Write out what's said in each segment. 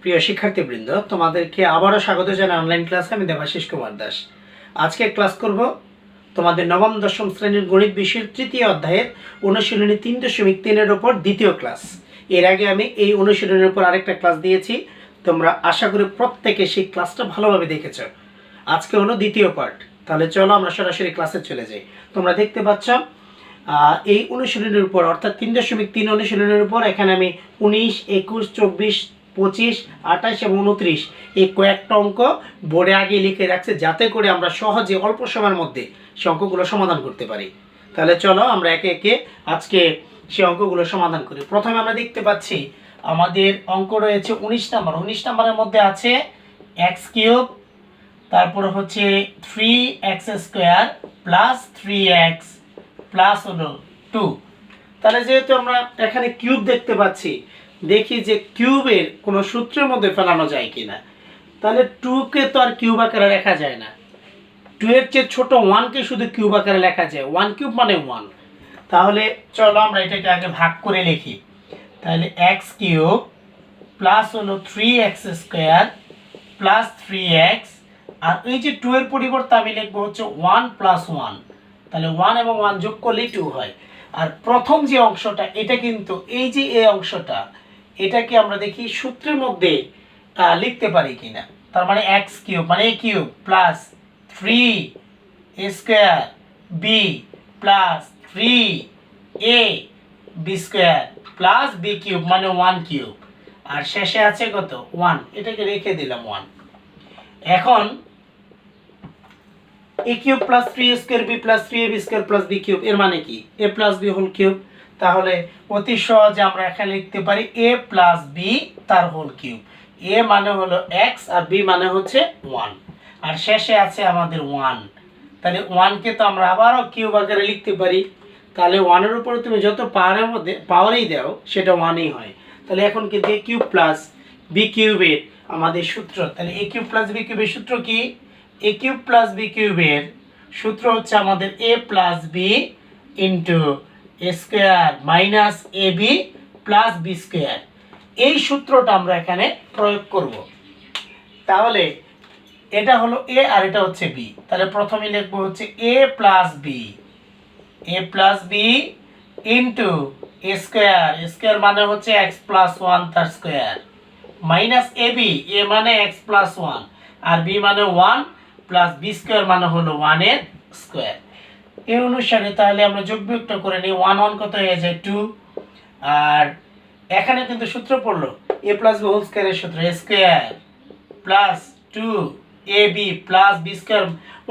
প্রিয় শিক্ষার্থীবৃন্দ, তোমাদেরকে আবারও স্বাগত জানাই অনলাইন ক্লাসে। আমি দেবাশিস কুমার দাস। আজকে ক্লাস করব তোমাদের নবম দশম শ্রেণীর গণিত বিষয়ের তৃতীয় অধ্যায়ের অনুশীলনী 3.3-এর উপর দ্বিতীয় ক্লাস। এর আগে আমি এই অনুশীলনীর উপর আরেকটা ক্লাস দিয়েছি। তোমরা আশা করি প্রত্যেকে সেই ক্লাসটা ভালোভাবে দেখেছ। আজকে হলো দ্বিতীয় পার্ট। তাহলে চলো আমরা সরাসরি ক্লাসে চলে যাই। তোমরা দেখতে পাচ্ছ এই অনুশীলনীর উপর, অর্থাৎ 3.3 অনুশীলনীর উপর এখানে আমি 19, 21, 24, 25, 28 এবং 29 এই কয়েকটা অঙ্ক বোর্ডে আগে লিখে রাখছে, যাতে করে আমরা সহজে অল্প সময়ের মধ্যে সে অঙ্কগুলো সমাধান করতে পারি। তাহলে চলো আমরা একে একে আজকে সে অঙ্কগুলো সমাধান করি। প্রথমে আমরা দেখতে পাচ্ছি আমাদের অঙ্ক রয়েছে 19 নাম্বার। 19 নাম্বারের মধ্যে আছে x3, তারপরে হচ্ছে 3x² প্লাস 3x প্লাস হলো 2। তাহলে যেহেতু আমরা এখানে কিউব দেখতে পাচ্ছি, দেখি যে কিউবের কোনো সূত্রের মধ্যে ফেলানো যায় কিনা। তাহলে 2কে তো আর কিউব আকারে লেখা যায় না। 2 এর চেয়ে ছোট 1কে শুধু কিউব আকারে লেখা যায়। 1 কিউব মানে 1। তাহলে চলো আমরা এটাকে আগে ভাগ করে লিখি। তাহলে x3 প্লাস হলো 3x² প্লাস 3x, আর এই যে 2 এর পরিবর্তে আমি লিখবো হচ্ছে 1 প্লাস 1। তাহলে 1 এবং 1 যোগ করলে 2 হয়। আর প্রথম যে অংশটা, এটা কিন্তু এই যে এই অংশটা, এটাকে আমরা দেখি সূত্রের মধ্যে লিখতে পারি কিনা। তার মানে x3 মানে a cube plus 3a² b plus 3a b² plus b cube মানে 1 কিউব, আর শেষে আছে কত 1। এটাকে রেখে দিলাম 1। এখন a cube plus 3a² b plus 3ab² plus b cube, এর মানে কি a plus b whole cube. তাহলে অতি সহজে আমরা এখানে লিখতে পারি a প্লাস b তার হোল কিউব। a মানে হলো x আর b মানে হচ্ছে 1, আর শেষে আছে আমাদের 1। তাহলে 1 কে তো আমরা আবারও কিউব আকারে লিখতে পারি। তাহলে 1 এর উপরে তুমি যত পাওয়ারের মধ্যে পাওয়ারই দাও সেটা 1ই হয়। তাহলে এখন কি a কিউব প্লাস b কিউবের আমাদের সূত্র, তাহলে a কিউব প্লাস b কিউবের সূত্র কি? a কিউব প্লাস b কিউবের সূত্র হচ্ছে আমাদের a plus b into a square minus ab plus b square. এই সূত্রটা আমরা এখানে প্রয়োগ করব। তাহলে এটা হলো a আর এটা হচ্ছে b। তাহলে প্রথমে লিখবো হচ্ছে a plus b into a square মানে হচ্ছে x প্লাস 1 তার স্কোয়ার মাইনাস ab, a মানে x প্লাস 1 আর b মানে 1 প্লাস b স্কোয়ার মানে হলো 1 এর স্কোয়ার। এই অনুসারে তাহলে আমরা যোগ বিয়োগটা করে নিই। 1 1 কত হয়ে যায় 2, আর এখানে কিন্তু সূত্র পড়লো a প্লাস b হোল স্কোয়ারের সূত্র a square plus 2ab plus b square.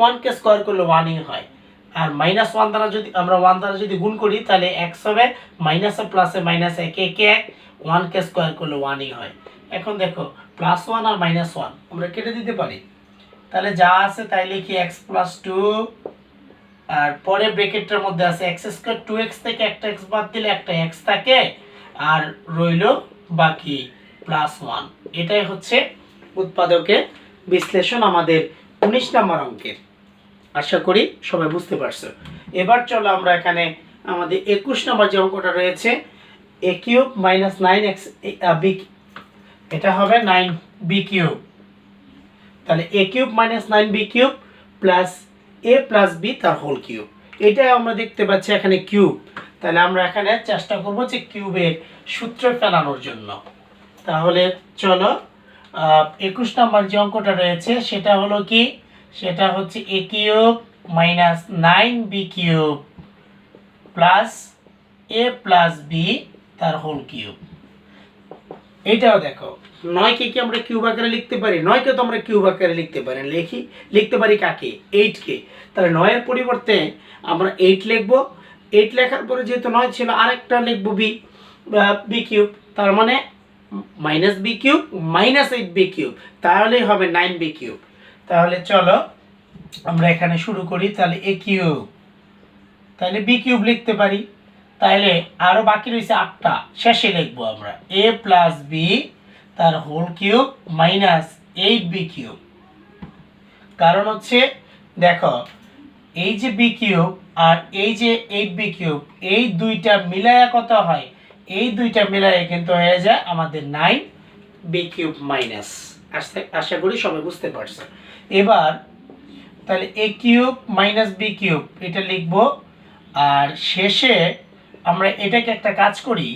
1 K square করলে 1ই হয়, আর মাইনাস 1 দ্বারা যদি আমরা 1 দ্বারা যদি গুণ করি তাহলে x হবে, মাইনাসে প্লাসে মাইনাস 1 1 1, 1 কে স্কোয়ার করলে 1ই হয়। এখন দেখো প্লাস 1 আর মাইনাস 1 আমরা কেটে দিতে পারি। তাহলে যা আছে তাই লিখি x প্লাস 2, আর পরে ব্র্যাকেটের মধ্যে আছে x²। 2x থেকে একটা x বাদ দিলে একটা x থাকে, আর রইল বাকি প্লাস 1। এটাই হচ্ছে উৎপাদকের বিশ্লেষণ আমাদের 19 নম্বর অঙ্কের। আশা করি সবাই বুঝতে পারছো। এবার চলো আমরা এখানে আমাদের 21 নম্বর যে অঙ্কটা রয়েছে a cube minus 9x b, এটা হবে 9b কিউব। তাহলে a cube minus 9b cube plus a plus b তার হোল কিউব। এটাই আমরা দেখতে পাচ্ছি এখানে কিউব। তাহলে আমরা এখানে চেষ্টা করব যে কিউবের সূত্র ফেলানোর জন্য। তাহলে চলো 21 নম্বর যে অঙ্কটা রয়েছে সেটা হলো কি, সেটা হচ্ছে a cube minus 9b cube plus a plus b তার হোল কিউব। এইটাও দেখো 9 কে কি আমরা কিউব আকারে লিখতে পারি? 9 কে তো আমরা কিউব আকারে লিখতে পারি, লিখতে পারি কাকে? 8 কে। তাহলে 9 এর পরিবর্তে আমরা 8 লিখব। 8 লেখার পরে যেহেতু 9 ছিল আরেকটা লিখব b কিউব, তার মানে minus b cube minus 8b cube, তাহলেই হবে 9b কিউব। তাহলে চলো আমরা এখানে শুরু করি। তাহলে a কিউব, তাহলে b কিউব লিখতে পারি। তাহলে আরো বাকি রয়েছে 8টা, শেষে লিখবো আমরা a প্লাস b তার whole cube minus 8b cube. কারণ হচ্ছে দেখো এই যে b কিউব আর এই যে 8b কিউব, এই দুইটা মিলায়া কত হয়? এই দুইটা মিলায়া কিন্তু হয়ে যায় আমাদের 9b বি কিউব মাইনাস, আশা করি সবাই বুঝতে পারছো। এবার তাহলে এ কিউব মাইনাস বি কিউব এটা লিখবো, আর শেষে আমরা এটাকে একটা কাজ করি,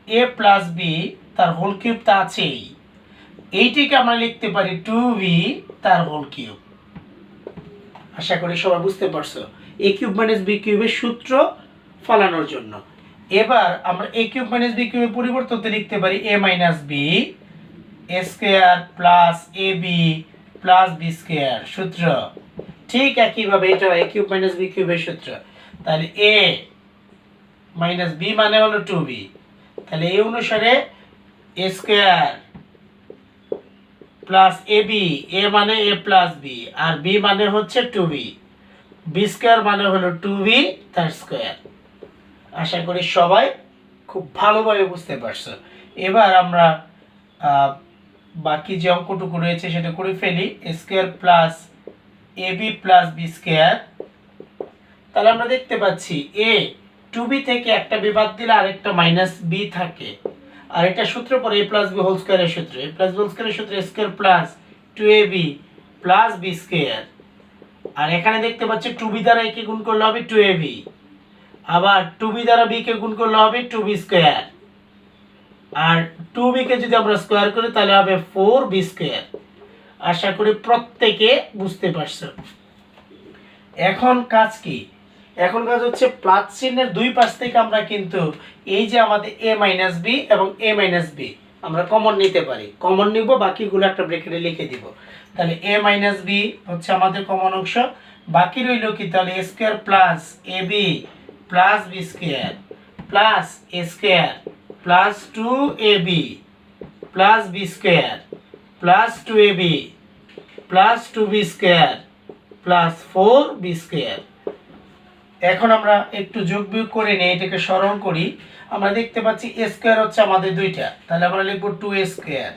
এ প্লাস বি তার হোল কিউব তা আছেই, এইটিকে আমরা লিখতে পারি টু বি তার হোল কিউব। আশা করি সবাই বুঝতে পারছো এ কিউব মাইনাস বি কিউবের সূত্র ফলানোর জন্য। এবার আমরা এ কিউব মাইনাস বি কিউবের পরিবর্তে লিখতে পারি এ minus B square plus A B plus B square সূত্র। ঠিক একইভাবে এটা এ কিউব মাইনাস বি কিউবের সূত্র। তাহলে এ মাইনাস বি মানে হলো টু বি, তাহলে এই অনুসারে এ স্কোয়ার প্লাস এ বি, এ মানে A plus B R B মানে হচ্ছে টু বি, বি স্কোয়ার মানে হলো টু বি তার স্কোয়ার। আশা করি সবাই খুব ভালোভাবে বুঝতে পারছো। এবার আমরা বাকি যে অঙ্কটুকু রয়েছে সেটা করে ফেলি, এ square plus A B plus B square. তাহলে আমরা দেখতে পাচ্ছি এ টু বি থেকে একটা বি বাদ দিলে আরেকটা মাইনাস বি থাকে, আর এটা সূত্র পরে এ প্লাস বি হোল স্কোয়ারের সূত্র, এ প্লাস বি হোল স্কোয়ারের সূত্র এ square plus two A B plus B square. আর এখানে দেখতে পাচ্ছি টু বি দ্বারা একে গুণ করলে হবে টু এ বি, আবার টু বি দ্বারা বি কে গুণ করলে হবে টু বি স্কোয়ার, আর টু বি কে যদি আমরা স্কোয়ার করি তাহলে হবে ফোর বি স্কোয়ার। আশা করি প্রত্যেকে বুঝতে পারছো। এখন কাজ কি? এখন কাজ হচ্ছে প্লাস চিহ্নের দুই পাশ থেকে আমরা কিন্তু এই যে আমাদের এ মাইনাস বি এবং এ মাইনাস বি আমরা কমন নিতে পারি, কমন নিব, বাকিগুলো একটা ব্রেকেটে লিখে দিব। তাহলে এ মাইনাস বি হচ্ছে আমাদের কমন অংশ, বাকি রইল কি তাহলে A square plus A B plus B square plus A square plus two A B plus B square plus two A B plus two B square plus four B square. এখন আমরা একটু যোগ বিয়োগ করে নিই, এটাকে সরল করি। আমরা দেখতে পাচ্ছি এ স্কোয়ার হচ্ছে আমাদের দুইটা, তাহলে আমরা লিখবো two A square.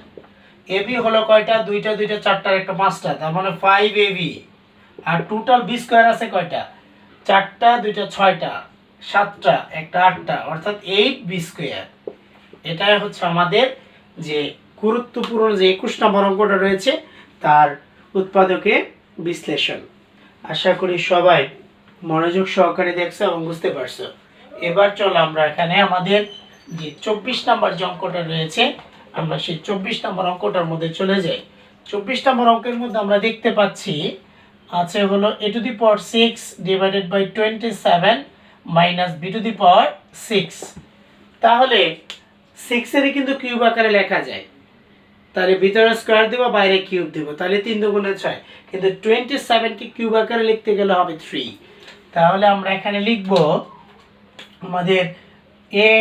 A B হলো কয়টা? দুইটা, দুইটা চারটার একটা পাঁচটা, তার মানে five A B. R total B square আছে কয়টা? চারটা, দুইটা ছয়টা, সাতটা, একটা আটটা, অর্থাৎ এইট বি স্কোয়ার। এটাই হচ্ছে আমাদের যে গুরুত্বপূর্ণ যে 21 নম্বর অঙ্কটা রয়েছে তার উৎপাদকে বিশ্লেষণ। আশা করি সবাই মনোযোগ সহকারে দেখছো এবং বুঝতে পারছো। এবার চলো আমরা এখানে আমাদের যে 24 নম্বর যে অঙ্কটা রয়েছে আমরা সেই 24 নম্বর অঙ্কটার মধ্যে চলে যাই। 24 নম্বর অঙ্কের মধ্যে আমরা দেখতে পাচ্ছি আছে হলো a to the power 6 divided by 27 minus b to the power 6। তাহলে 6 এর কিন্তু কিউব আকারে লেখা যায়, তাহলে ভিতরে স্কয়ার দেব বাইরে কিউব দেব, তাহলে 3 দুগুণে 6, কিন্তু 27 কে কিউব আকারে লিখতে গেলে হবে 3। তাহলে আমরা এখানে লিখব আমাদের a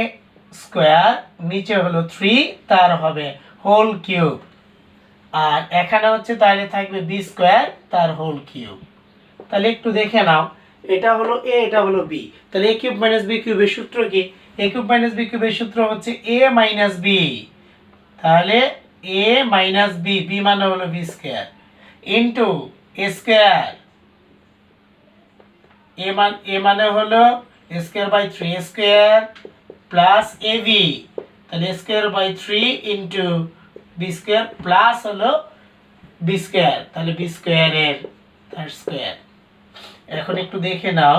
স্কয়ার নিচে হলো 3 তার হবে হোল কিউব, আর এখানে হচ্ছে তাহলে থাকবে b স্কয়ার তার হোল কিউব। তাহলে একটু দেখে নাও, এটা হলো a এটা হলো b, তাহলে a কিউব মাইনাস b কিউবের সূত্র কি? a কিউব মাইনাস b কিউবের সূত্র হচ্ছে a মাইনাস b, তাহলে a মাইনাস b, b মানে হলো b square into a square, a মানে হলো a square by 3 square plus ab, তাহলে a square by 3 into b square plus হলো b স্কয়ার, তাহলে b স্কয়ারের তার স্কয়ার। এখন একটু দেখে নাও,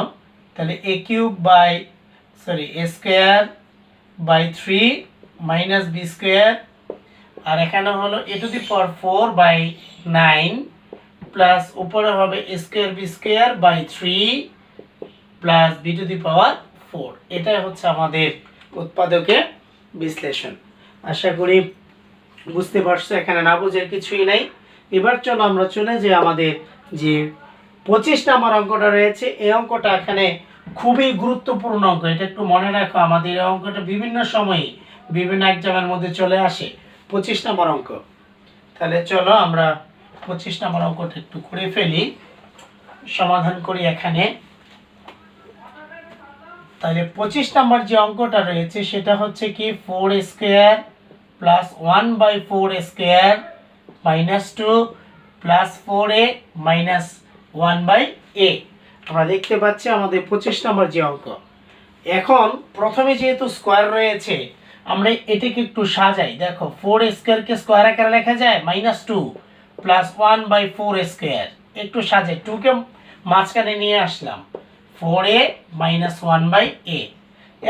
তাহলে a cube by a square by 3 minus b square, আর এখানে হলো a to the power 4 by 9 plus উপরে হবে a square b square by 3 plus b to the power 4। এটাই হচ্ছে আমাদের উৎপাদকে বিশ্লেষণ। আশা করি বুঝতে পারছো, এখানে না বোঝার কিছুই নাই। এবার চলো আমরা চলে যাই আমাদের যে 25 নম্বর অঙ্কটা রয়েছে। এই অঙ্কটা এখানে খুবই গুরুত্বপূর্ণ অঙ্ক, এটা একটু মনে রাখো, আমাদের এই অঙ্কটা বিভিন্ন সময়ে বিভিন্ন এক্সামের মধ্যে চলে আসে। 25 নম্বর অঙ্ক, তাহলে চলো আমরা 25 নম্বর অঙ্কটা একটু করে ফেলি, সমাধান করি এখানে। তাহলে 25 নম্বর যে অঙ্কটা রয়েছে সেটা হচ্ছে কি 4 square plus 1 by 4 square minus 2 plus 4a minus 1 by a। আমরা দেখতে পাচ্ছি আমাদের 25 নম্বর যে অঙ্ক। এখন প্রথমে যেহেতু স্কয়ার রয়েছে আমরা এটাকে একটু সাজাই, দেখো 4 স্কোয়ারকে স্কোয়ার আকারে লেখা যায় -2 প্লাস 1/4 স্কোয়ার। একটু সাজাই, 2কে মাঝখানে নিয়ে আসলাম, 4a মাইনাস 1/a।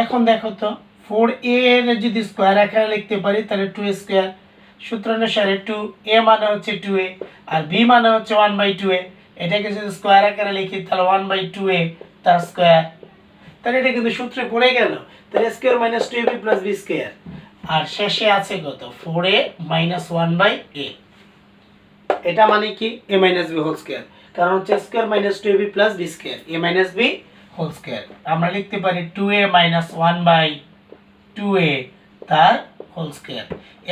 এখন দেখো তো 4a এর যদি স্কোয়ার আকারে লিখতে পারি তাহলে 2 স্কোয়ার, সূত্র অনুসারে 2a মানে হচ্ছে 2a আর b মানে হচ্ছে 1/2a। এটাকে যদি স্কোয়ার আকারে লিখি তাহলে 1/2a তার স্কোয়ার, তাহলে এটা কিন্তু সূত্রে পড়ে গেল। তাহলে square minus 2ab plus b square, আর শেষে আছে কত 4a মাইনাস 1/a। এটা মানে কি a minus b whole square, কারণ হচ্ছে square minus 2ab plus b square, a minus b whole square. আমরা লিখতে পারি 2a মাইনাস 1/2a তার হোল স্কোয়ার।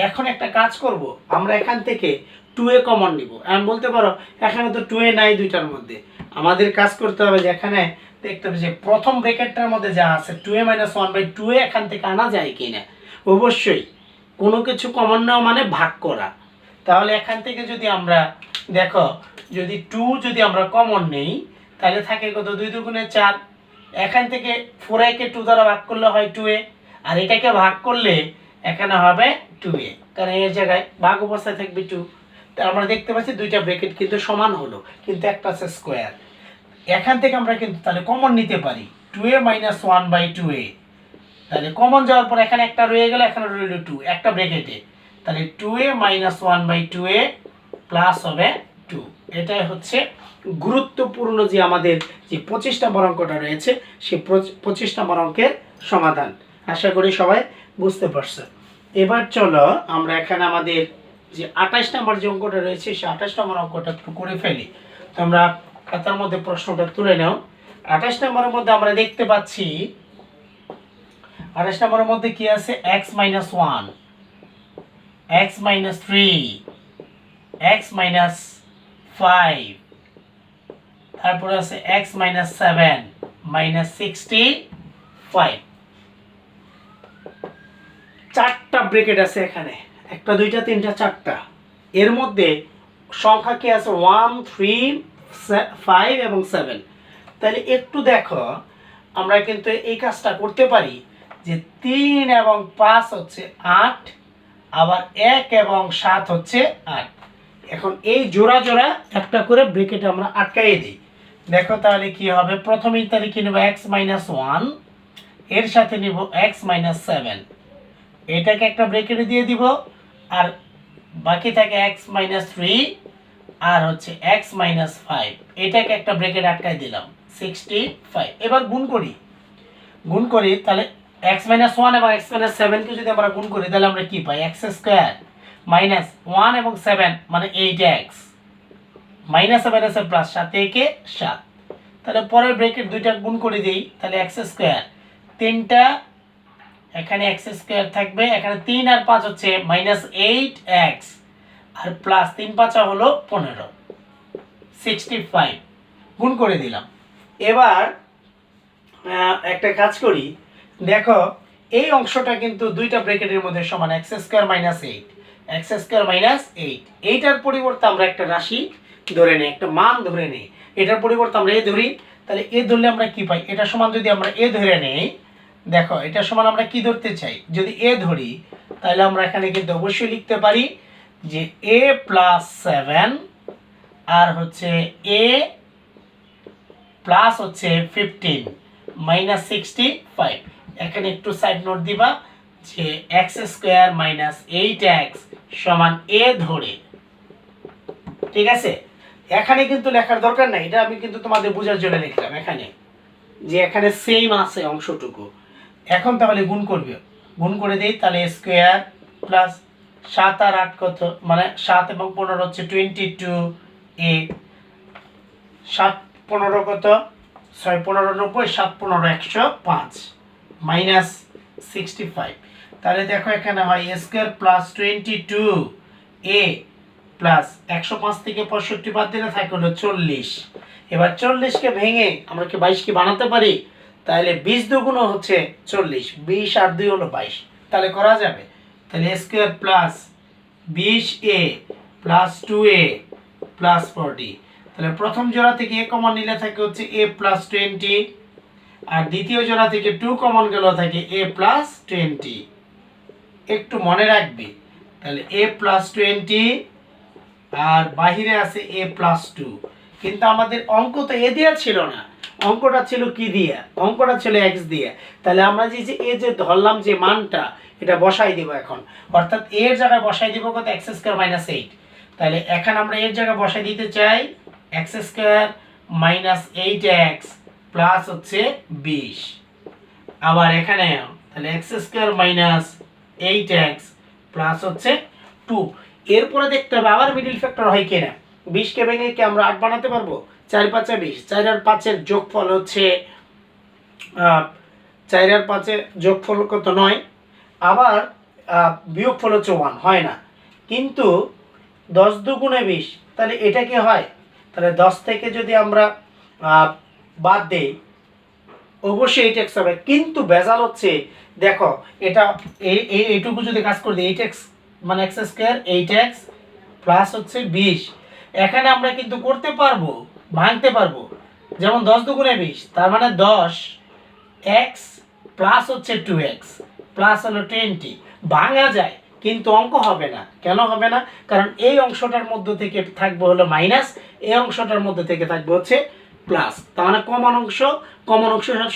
এখন একটা কাজ করব, আমরা এখান থেকে 2a কমন নিব। আমি বলতে পারো এখানে তো 2a নাই দুইটার মধ্যে, আমাদের কাজ করতে হবে যে এখানে দেখতে হবে যে প্রথম ব্র্যাকেটটার মধ্যে যা আছে 2a মাইনাস 1/2a এখান থেকে আনা যায় কিনা। অবশ্যই কোনো কিছু কমন নেওয়া মানে ভাগ করা। তাহলে এখান থেকে যদি আমরা দেখো যদি 2 যদি আমরা কমন নেই তাহলে থাকে কত 2 দুগুণে 4। এখান থেকে 4a কে 2 দ্বারা ভাগ করলে হয় 2a, আর এটাকে ভাগ করলে এখানে হবে 2a, কারণ এই জায়গায় ভাগ অবস্থায় থাকবে 2। তাহলে আমরা দেখতে পাচ্ছি দুইটা ব্র্যাকেট কিন্তু সমান হলো, কিন্তু একটা আছে স্কোয়ার। এখান থেকে আমরা কিন্তু তাহলে কমন নিতে পারি 2a মাইনাস 1/2a। তাহলে কমন যাওয়ার পর এখানে একটা রয়ে গেল, এখানে রইল 2 একটা ব্র্যাকেটে, তাহলে 2a মাইনাস 1/2a প্লাস হবে 2। এটাই হচ্ছে গুরুত্বপূর্ণ যে আমাদের যে 25 নম্বর অঙ্কটা রয়েছে সেই 25 নম্বর অঙ্কের সমাধান। আশা করি সবাই বুঝতে পারছো। এবার চলো আমরা এখানে আমাদের যে 28 নম্বর যে অঙ্কটা রয়েছে সেই 28 নম্বর অঙ্কটা একটু করে ফেলি। তোমরা খাতার মধ্যে প্রশ্নটা তুলে নাও। 28 নম্বরের মধ্যে আমরা দেখতে পাচ্ছি 28 নম্বরের মধ্যে কি আছে x - 1, x - 3, x - 5, তারপরে আছে x - 7 -65। চারটা ব্র্যাকেট আছে এখানে, একটা দুইটা তিনটা চারটা। এর মধ্যে সংখ্যা কি আছে 1 3 5 এবং 7। তাহলে একটু দেখো আমরা কিন্তু এই কাজটা করতে পারি যে 3 এবং 5 হচ্ছে 8, আবার 1 এবং 7 হচ্ছে 8। এখন এই জোড়া জোড়া একটা করে ব্র্যাকেট আমরা আটকাইয়ে দিই। দেখো তাহলে কি হবে, প্রথমেই তাহলে কি নেব x - 1, এর সাথে নিব x - 7, এটাকে একটা ব্র্যাকেটে দিয়ে দিব, আর বাকি থাকে x - 3 আর হচ্ছে x - 5, এটাকে একটা ব্র্যাকেট আটকাই দিলাম 65। এবার গুণ করি তাহলে x - 1 এবং x - 7 কে যদি আমরা গুণ করি তাহলে আমরা কি পাই x স্কয়ার মাইনাস 1 এবং 7 মানে 8x মাইনাস 7 আছে প্লাস 7 একে 7। তাহলে পরের ব্র্যাকেট দুইটা গুণ করে দেই, তাহলে x স্কয়ার তিনটা এখানে x স্কয়ার থাকবে, এখানে 3 আর 5 হচ্ছে -8x আর প্লাস 3 5 হলো 15 65 গুণ করে দিলাম। এবার একটা কাজ করি, দেখো এই অংশটা কিন্তু দুইটা ব্র্যাকেটের মধ্যে সমান x square minus 8 x square minus 8। এইটার পরিবর্তে আমরা একটা রাশি ধরে নেই, একটা মান ধরে নেই, এটার পরিবর্তে আমরা a ধরি। তাহলে a ধরলে আমরা কি পাই, এটা সমান যদি আমরা a ধরে নেই, দেখো এটা সমান আমরা কি ধরতে চাই, যদি a ধরি তাহলে আমরা এখানে কিন্তু অবশ্যই লিখতে পারি যে a প্লাস 7 আর হচ্ছে a প্লাস হচ্ছে 15 মাইনাস 65। এখানে একটু সাইড নোট দিবা যে x স্কয়ার মাইনাস 8x সমান a ধরে, ঠিক আছে। এখানে কিন্তু লেখার দরকার নাই, এটা আমি কিন্তু তোমাদের বোঝার জন্য লিখলাম এখানে, যে এখানে সেম আছে অংশটুকু। এখন তাহলে গুণ করবে, গুণ করে দেই, তাহলে স্কয়ার প্লাস 7 আর 8 কত, মানে 7 এবং 15 হচ্ছে 22a, 7 15 কত 6 15 90, 7 15 105 মাইনাস 65। তাহলে দেখো এখানে হয় a square plus 22a plus 105 থেকে 65 বাদ দিলে থাকে হলো 40। এবার 40 কে ভেঙে আমরা কি 22 কি বানাতে পারি, তাহলে 20 দুগুণ হচ্ছে 40, 20 আর 2 হলো 22, তাহলে করা যাবে। তাহলে a square plus 20a plus 2a plus 40। তাহলে প্রথম জোড়া থেকে a কমন নিলে থাকে হচ্ছে a প্লাস 20, আর দ্বিতীয় জোড়া থেকে 2 কমন গেল থাকে a প্লাস 20। একটু মনে রাখবে। তাহলে a প্লাস 20 আর বাহিরে আছে a প্লাস 2, কিন্তু আমাদের অঙ্ক তো এ দেওয়া ছিল না, অঙ্কটা ছিল কি দিয়ে? অঙ্কটা ছিল x দিয়ে। তাহলে আমরা যে এ যে ধরলাম যে মানটা, এটা বসাই দিব এখন, অর্থাৎ এর জায়গায় বসাই দিব কত? x square minus 8। তাহলে এখন আমরা এর জায়গায় বসাই দিতে চাই x square minus 8x plus হচ্ছে 20। আবার এখানে তাহলে x square minus 8x plus হচ্ছে 2। এরপরে দেখতে হবে আবার মিডল ফ্যাক্টর হয় কিনা। 20 কে ভেঙে কি আমরা 8 বানাতে পারবো? 4 5 20, 4 আর 5 এর যোগফল হচ্ছে 4 আর 5 এর যোগফল কত? 9। আবার বিয়োগফল হচ্ছে 1, হয় না। কিন্তু 10 দুগুণে 20, তাহলে এটা কি হয়? তাহলে 10 থেকে যদি আমরা বাদ দেই অবশ্যই 8x হবে, কিন্তু ভেজাল হচ্ছে দেখো এটা এইটুকু যদি কাজ করে দিই 8x মানে x স্কয়ার 8x প্লাস হচ্ছে 20, এখানে আমরা কিন্তু করতে পারবো, ভাঙতে পারবো। যেমন 10 দুগুণে 20, তার মানে 10x প্লাস হচ্ছে 2x প্লাস হলো 20, ভাঙা যায় কিন্তু অঙ্ক হবে না। কেন হবে না? কারণ এই অংশটার মধ্যে থেকে থাকবে হলো মাইনাস, এই অংশটার মধ্যে থেকে থাকবে হচ্ছে প্লাস। তার মানে কমন অংশ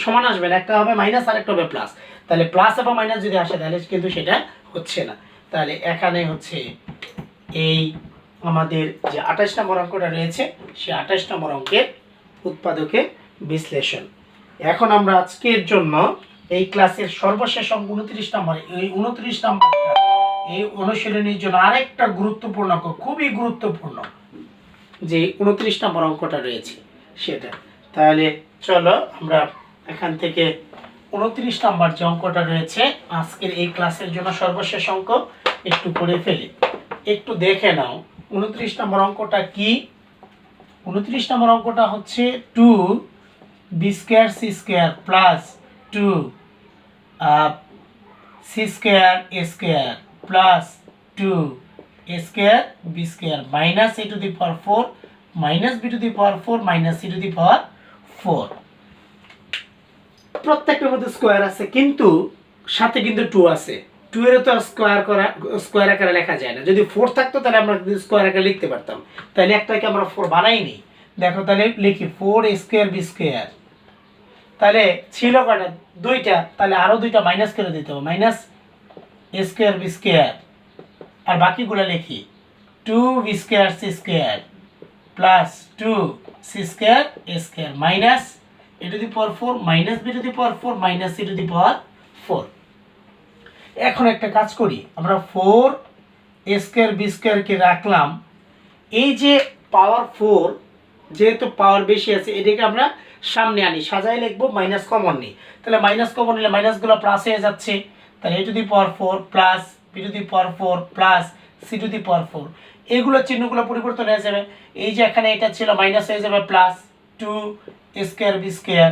সমান আসবে না, একটা হবে মাইনাস আর একটা হবে প্লাস। তাহলে প্লাস এবং মাইনাস যদি আসে তাহলে কিন্তু সেটা হচ্ছে না। তাহলে এখানে হচ্ছে এই আমাদের যে 28 নম্বর অঙ্কটা রয়েছে সেই 28 নম্বর অঙ্কের উৎপাদকের বিশ্লেষণ। এখন আমরা আজকের জন্য এই ক্লাসের সর্বশেষ অঙ্ক 29 নম্বর, এই 29 নম্বরটা এই অনুশীলনীর জন্য আরেকটা গুরুত্বপূর্ণ অঙ্ক, খুবই গুরুত্বপূর্ণ যে 29 নম্বর অঙ্কটা রয়েছে সেটা। তাহলে চলো আমরা এখান থেকে 29 নম্বর যে অঙ্কটা রয়েছে আজকের এই ক্লাসের জন্য সর্বশেষ অঙ্ক একটু করে ফেলি, একটু দেখে নাও 29 নম্বর অঙ্কটা কি। 29 নম্বর অঙ্কটা হচ্ছে 2b square c square plus 2c square a square plus 2a square b square minus a to the power 4 minus b to the power 4 minus c to the power 4। প্রত্যেকটার মধ্যে স্কয়ার আছে কিন্তু সাথে কিন্তু 2 আছে। 2 এর তো স্কয়ার আকারে লেখা যায় না। যদি 4 থাকতো তাহলে আমরা স্কয়ার আকারে লিখতে পারতাম। তাহলে একটাকে আমরা 4 বানাইনি। দেখো তাহলে লিখি 4a স্কয়ার b স্কয়ার। তাহলে ছিল কয়টা? দুইটা, তাহলে আরো দুইটা মাইনাস করে দিতে হবে, minus a square b square. আর বাকিগুলো লিখি 2b square c square plus 2c square a square minus a to the power 4 minus b to the power 4 minus c to the power 4। এখন একটা কাজ করি, আমরা 4a স্কয়ার b স্কয়ার কে রাখলাম, এই যে পাওয়ার 4 যেহেতু পাওয়ার বেশি আছে এটাকে আমরা সামনে আনি, সাজায় লিখবো, মাইনাস কমন নিই। তাহলে মাইনাস কমন নিলে মাইনাসগুলো প্লাস হয়ে যাচ্ছে, তাহলে a to the power 4 plus b to the power 4 plus c to the power 4, এগুলো চিহ্নগুলো পরিবর্তন হয়ে যাবে। এই যে এখানে এটা ছিল মাইনাস হয়ে যাবে plus 2a square b square,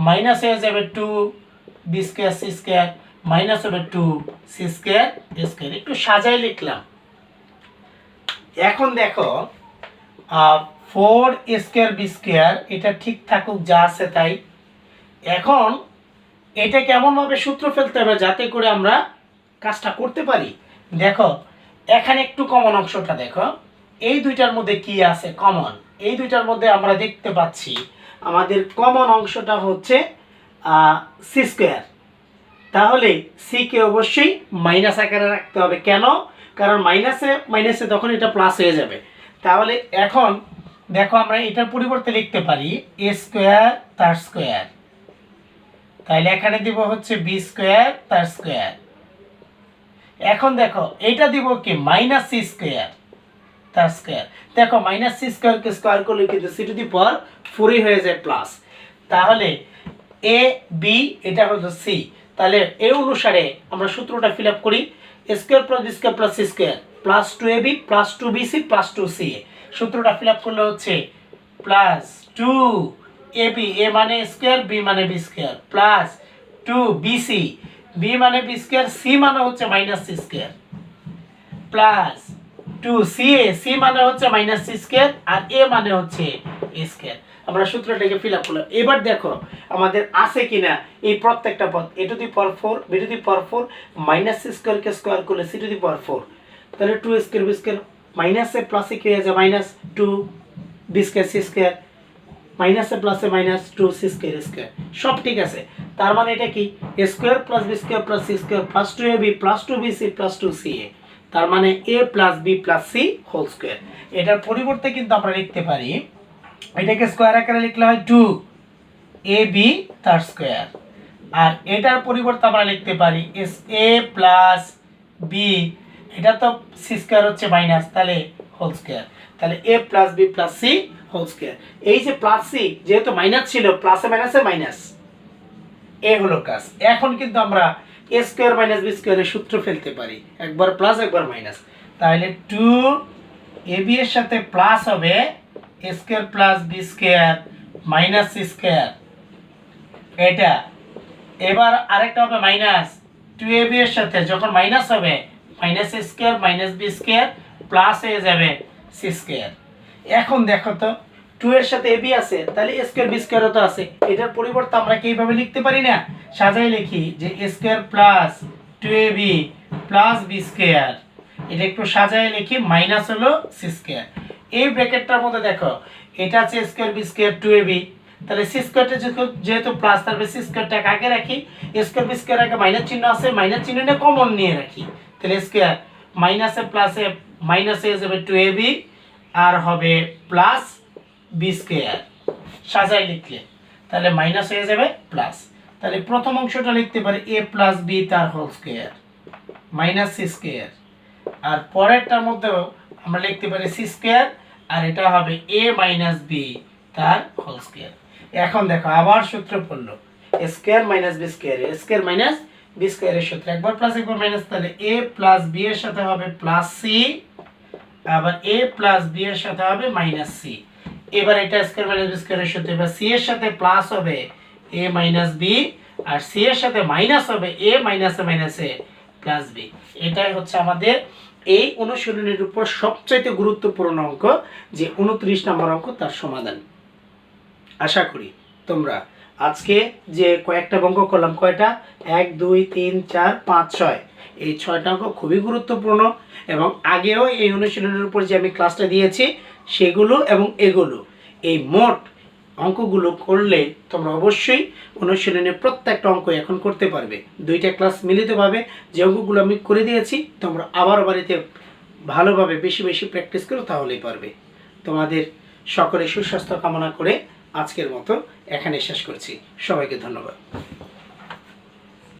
minus হয়ে যাবে 2b square c square, minus হবে 2c স্কয়ার a স্কয়ার। একটু সাজায় লিখলাম। এখন দেখো 4a স্কয়ার b স্কয়ার এটা ঠিক থাকুক যা আছে তাই। এখন এটা কেমনভাবে সূত্র ফেলতে হবে যাতে করে আমরা কাজটা করতে পারি। দেখো এখানে একটু কমন অংশটা দেখো, এই দুইটার মধ্যে কি আছে কমন? এই দুইটার মধ্যে আমরা দেখতে পাচ্ছি আমাদের কমন অংশটা হচ্ছে c স্কয়ার। তাহলে c কে অবশ্যই মাইনাস আকারে রাখতে হবে। কেন? কারণ মাইনাসে তখন এটা প্লাস হয়ে যাবে। তাহলে এখন দেখো আমরা এটার পরিবর্তে লিখতে পারি a স্কয়ার তার স্কয়ার, তাহলে এখানে দিব হচ্ছে b স্কয়ার তার স্কয়ার। এখন দেখো এটা দিব কি মাইনাস c স্কয়ার তার স্কয়ার। দেখো মাইনাস c স্কয়ার কে স্কয়ার করলে কিন্তু c টু দি পাওয়ার 4 হয়ে যায় প্লাস। তাহলে a b এটা হলো c। তাহলে এই অনুসারে আমরা সূত্রটা ফিল আপ করি, a square plus b square plus c square plus 2ab plus 2bc plus 2ca। সূত্রটা ফিল আপ করলে হচ্ছে প্লাস 2ab, a মানে স্কয়ার, b মানে b square plus 2bc, b মানে b স্কয়ার, c মানে হচ্ছে minus c square plus two C A, C মানে হচ্ছে মাইনাস সি স্কোয়ার আর এ মানে হচ্ছে এ স্কোয়ার। আমরা সূত্রটাকে ফিল আপ করলাম। এবার দেখো আমাদের আছে কিনা এই প্রত্যেকটা পদ, A to the power 4 B to the power 4 minus C স্কোয়ারকে স্কোয়ার করলে সি টু দি পাওয়ার 4, তাহলে টু স্কোয়ার বি স্কোয়ার মাইনাসে প্লাসে কি হয়ে যায় minus two B square C square, মাইনাসে প্লাসে minus two C square square, সব ঠিক আছে। তার মানে এটা কি A square plus B square plus C square plus two A B plus two B C plus two C A, তার মানে A plus B plus C whole square. এটার পরিবর্তে কিন্তু আমরা লিখতে পারি, এটাকে স্কোয়ার আকারে লিখলে হয় টু এ বি তার স্কোয়ার, আর এটার পরিবর্তে আমরা লিখতে পারি এস এ প্লাস বি, এটা তো সি স্কোয়ার হচ্ছে মাইনাস, তাহলে হোল স্কোয়ার, তাহলে A plus B plus C whole square. এই যে প্লাস সি যেহেতু মাইনাস ছিল, প্লাসে মাইনাসে মাইনাস, এ হলো কাজ। এখন কিন্তু আমরা এ স্কোয়ার মাইনাস বি স্কোয়ারের সূত্র ফেলতে পারি, একবার প্লাস একবার মাইনাস, তাহলে টু এ বি এর সাথে প্লাস হবে A square plus B square minus C square, এটা। এবার আরেকটা হবে মাইনাস টু এ বি এর সাথে যখন মাইনাস হবে minus A square minus B square plus হয়ে যাবে সি স্কোয়ার। এখন দেখো তো টু এর সাথে এ বি আছে, তাহলে এ স্কোয়ার বি স্কোয়ারও তো আছে, এটার পরিবর্তে আমরা কি এইভাবে লিখতে পারি না, সাজাই লিখি যে এ square plus two A B plus B square, এটা একটু সাজাই লিখি মাইনাস হলো সি স্কোয়ার। এই ব্র্যাকেটটার মধ্যে দেখো এটা আছে square B square two A B, তাহলে সি স্কোয়ারটা যেহেতু প্লাস, তারপরে সি স্কোয়ারটাকে আগে রাখি, স্কোয়ার বি স্কোয়ার আগে মাইনাস চিহ্ন আছে, মাইনাস চিহ্নটা কমন নিয়ে রাখি, তাহলে স্কোয়ার মাইনাসে প্লাসে মাইনাসে হয়ে যাবে টু এ বি আর হবে প্লাস বি স্কোয়ার, সাজাই লিখলে তাহলে মাইনাস হয়ে যাবে প্লাস। তাহলে প্রথম অংশটা লিখতে পারি এ প্লাস বি তার whole square minus C square, আর পরেরটার মধ্যেও আমরা লিখতে পারি সি স্কোয়ার আর এটা হবে এ মাইনাস বি তার হোল স্কোয়ার। এখন দেখো আবার সূত্র পড়লো square minus B square, square minus B স্কোয়ারের সূত্র, একবার প্লাস একবার মাইনাস, তাহলে এ প্লাস বি এর সাথে হবে প্লাস সি, আবার এ প্লাস বি এর সাথে হবে মাইনাস সি। এবার এটা স্কোয়ার মাইনাস বি স্কোয়ারের সূত্র, এবার সি এর সাথে প্লাস হবে A minus B R C এর সাথে মাইনাস হবে এ মাইনাসে মাইনাসে প্লাস বি। এটাই হচ্ছে আমাদের এই অনুশীলনের উপর সবচাইতে গুরুত্বপূর্ণ অঙ্ক, যে 29 নম্বর অঙ্ক তার সমাধান। আশা করি তোমরা আজকে যে কয়েকটা অঙ্ক করলাম, কয়টা 1 2 3 4 5 6, এই 6টা অঙ্ক খুবই গুরুত্বপূর্ণ, এবং আগেও এই অনুশীলনের উপর যে আমি ক্লাসটা দিয়েছি সেগুলো এবং এগুলো, এই মোট অঙ্কগুলো করলে তোমরা অবশ্যই অনুশীলনের প্রত্যেকটা অঙ্ক এখন করতে পারবে। দুইটা ক্লাস মিলিতভাবে যে অঙ্কগুলো আমি করে দিয়েছি তোমরা আবার বাড়িতে ভালোভাবে বেশি বেশি প্র্যাকটিস করো, তাহলেই পারবে। তোমাদের সকলে সুস্বাস্থ্য কামনা করে আজকের মতো এখানে শেষ করছি। সবাইকে ধন্যবাদ।